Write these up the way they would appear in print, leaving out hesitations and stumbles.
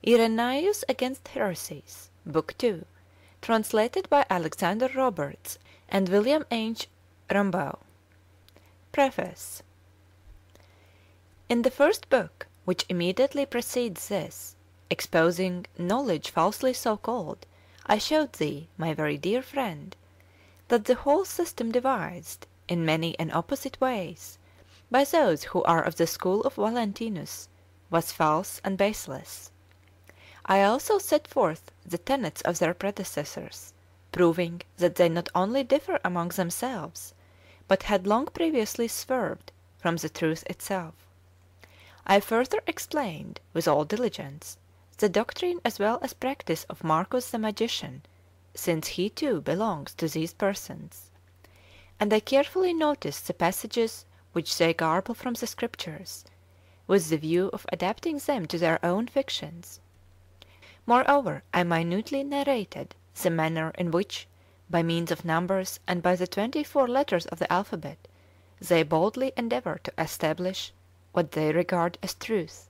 Irenaeus against Heresies, Book 2, translated by Alexander Roberts and William H. Rambaud. Preface. In the first book, which immediately precedes this, exposing knowledge falsely so called, I showed thee, my very dear friend, that the whole system devised, in many and opposite ways, by those who are of the school of Valentinus, was false and baseless. I also set forth the tenets of their predecessors, proving that they not only differ among themselves, but had long previously swerved from the truth itself. I further explained, with all diligence, the doctrine as well as practice of Marcus the magician, since he too belongs to these persons. And I carefully noticed the passages which they garble from the Scriptures, with the view of adapting them to their own fictions. Moreover, I minutely narrated the manner in which, by means of numbers and by the 24 letters of the alphabet, they boldly endeavour to establish what they regard as truth.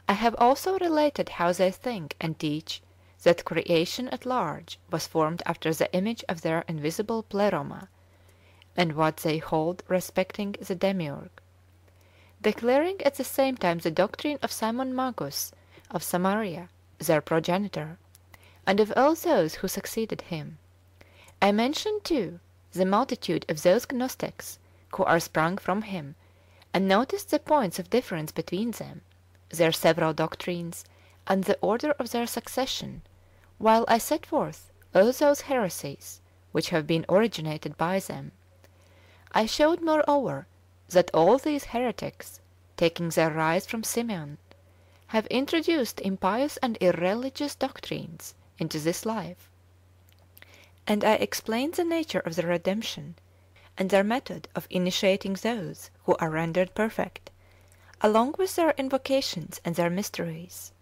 I have also related how they think and teach that creation at large was formed after the image of their invisible Pleroma, and what they hold respecting the Demiurge, declaring at the same time the doctrine of Simon Magus of Samaria, their progenitor, and of all those who succeeded him. I mentioned too the multitude of those Gnostics who are sprung from him, and noticed the points of difference between them, their several doctrines, and the order of their succession, while I set forth all those heresies which have been originated by them. I showed moreover that all these heretics, taking their rise from Simeon, have introduced impious and irreligious doctrines into this life, and I explained the nature of the redemption, and their method of initiating those who are rendered perfect, along with their invocations and their mysteries.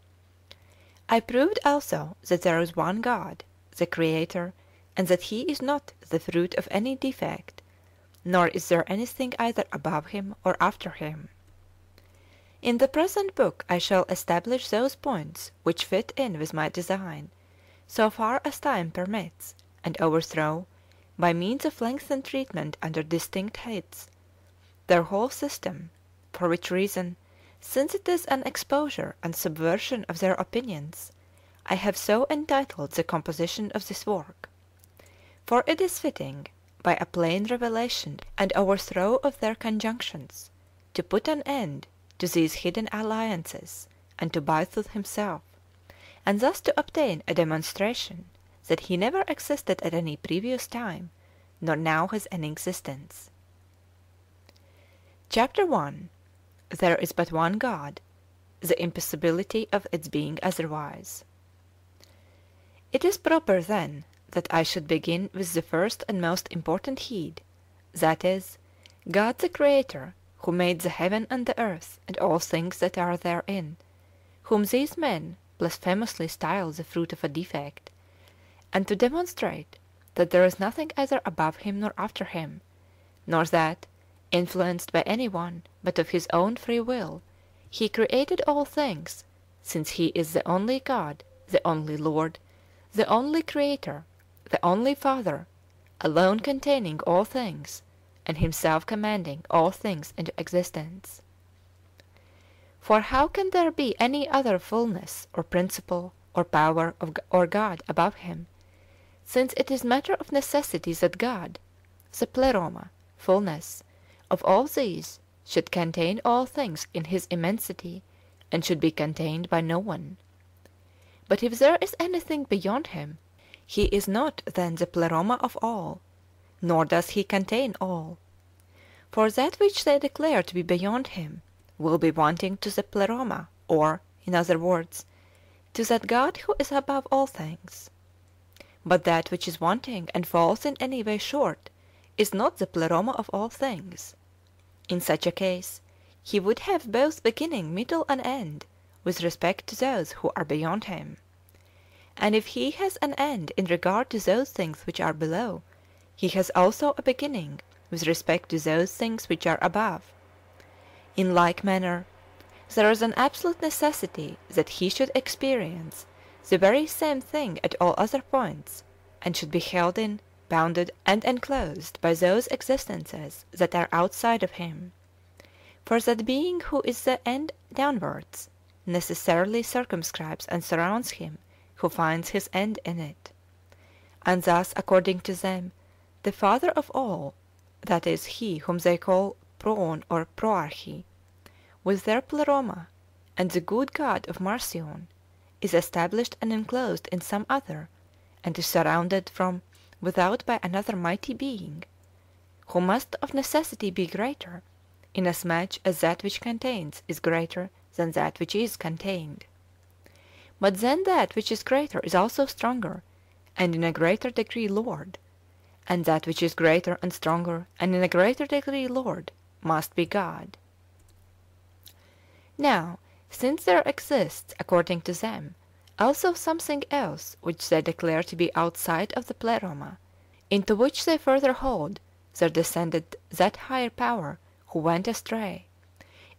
I proved also that there is one God, the Creator, and that He is not the fruit of any defect, nor is there anything either above Him or after Him. In the present book I shall establish those points which fit in with my design, so far as time permits, and overthrow, by means of lengthened treatment under distinct heads, their whole system, for which reason, since it is an exposure and subversion of their opinions, I have so entitled the composition of this work. For it is fitting, by a plain revelation and overthrow of their conjunctions, to put an end to these hidden alliances and to Bythus himself, and thus to obtain a demonstration that he never existed at any previous time, nor now has any existence. Chapter 1. There is but one God, the impossibility of its being otherwise. It is proper, then, that I should begin with the first and most important head, that is, God the Creator, who made the heaven and the earth and all things that are therein, whom these men blasphemously style the fruit of a defect, and to demonstrate that there is nothing either above Him nor after Him, nor that, influenced by any one but of His own free will, He created all things, since He is the only God, the only Lord, the only Creator, the only Father, alone containing all things, and Himself commanding all things into existence. For how can there be any other fullness, or principle, or power, or God above Him, since it is matter of necessity that God, the Pleroma, fullness, of all these, should contain all things in His immensity, and should be contained by no one? But if there is anything beyond Him, He is not then the Pleroma of all, nor does He contain all. For that which they declare to be beyond Him will be wanting to the Pleroma, or, in other words, to that God who is above all things. But that which is wanting and falls in any way short is not the Pleroma of all things. In such a case, He would have both beginning, middle, and end, with respect to those who are beyond Him. And if He has an end in regard to those things which are below, He has also a beginning with respect to those things which are above. In like manner, there is an absolute necessity that he should experience the very same thing at all other points, and should be held in, bounded, and enclosed by those existences that are outside of him. For that being who is the end downwards, necessarily circumscribes and surrounds him who finds his end in it. And thus, according to them, the Father of all, that is he whom they call Proon or Proarche, with their Pleroma, and the good God of Marcion, is established and enclosed in some other, and is surrounded from without by another mighty being, who must of necessity be greater, inasmuch as that which contains is greater than that which is contained. But then that which is greater is also stronger, and in a greater degree Lord, and that which is greater and stronger and in a greater degree Lord must be God. Now, since there exists, according to them, also something else which they declare to be outside of the Pleroma, into which they further hold there descended that higher power who went astray,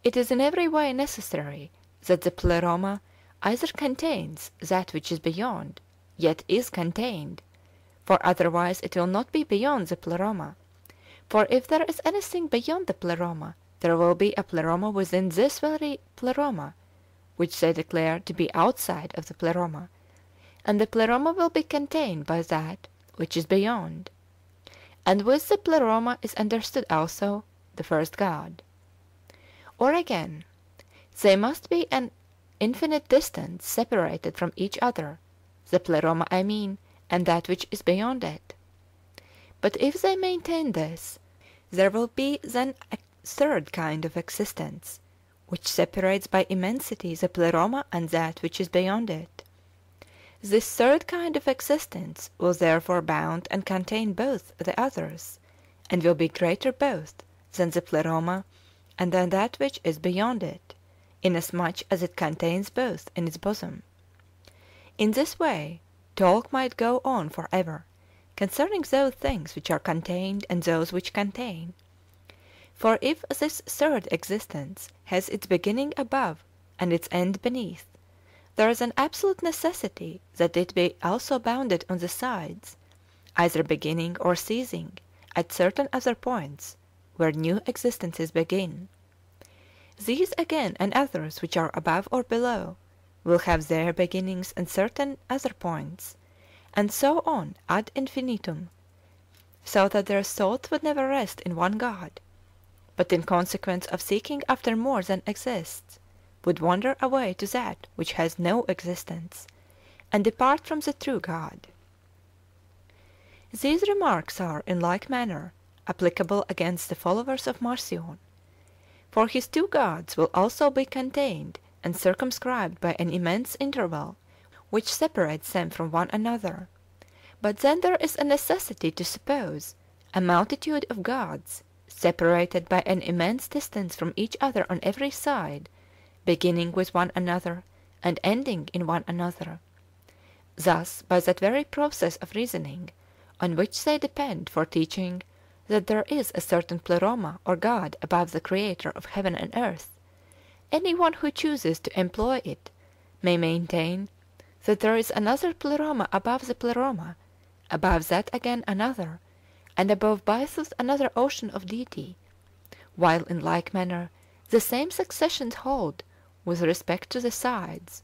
it is in every way necessary that the Pleroma either contains that which is beyond, yet is contained, for otherwise it will not be beyond the Pleroma. For if there is anything beyond the Pleroma, there will be a Pleroma within this very Pleroma, which they declare to be outside of the Pleroma, and the Pleroma will be contained by that which is beyond. And with the Pleroma is understood also the first God. Or again, they must be an infinite distance separated from each other, the Pleroma I mean, and that which is beyond it. But if they maintain this, there will be then a third kind of existence, which separates by immensity the Pleroma and that which is beyond it. This third kind of existence will therefore bound and contain both the others, and will be greater both than the Pleroma and than that which is beyond it, inasmuch as it contains both in its bosom. In this way talk might go on for ever, concerning those things which are contained and those which contain. For if this third existence has its beginning above and its end beneath, there is an absolute necessity that it be also bounded on the sides, either beginning or ceasing at certain other points where new existences begin. These again and others which are above or below will have their beginnings and certain other points, and so on ad infinitum, so that their thoughts would never rest in one God, but in consequence of seeking after more than exists, would wander away to that which has no existence, and depart from the true God. These remarks are, in like manner, applicable against the followers of Marcion. For his two gods will also be contained and circumscribed by an immense interval which separates them from one another, but then there is a necessity to suppose a multitude of gods separated by an immense distance from each other on every side, beginning with one another and ending in one another. Thus, by that very process of reasoning on which they depend for teaching that there is a certain Pleroma or God above the Creator of heaven and earth, any one who chooses to employ it may maintain that there is another Pleroma above the Pleroma, above that again another, and above both another ocean of deity, while in like manner the same successions hold with respect to the sides,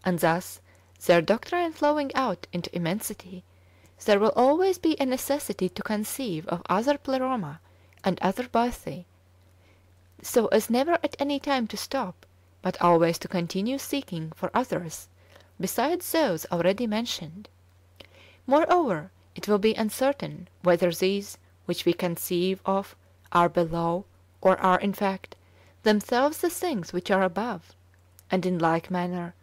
and thus, their doctrine flowing out into immensity, there will always be a necessity to conceive of other Pleroma and other Boethi, so as never at any time to stop, but always to continue seeking for others besides those already mentioned. Moreover, it will be uncertain whether these which we conceive of are below, or are in fact themselves the things which are above, and in like manner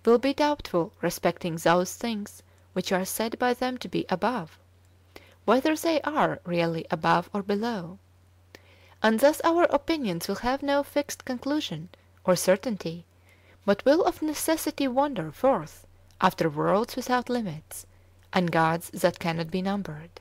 will be doubtful respecting those things which are said by them to be above, whether they are really above or below. And thus our opinions will have no fixed conclusion or certainty, but will of necessity wander forth after worlds without limits, and gods that cannot be numbered.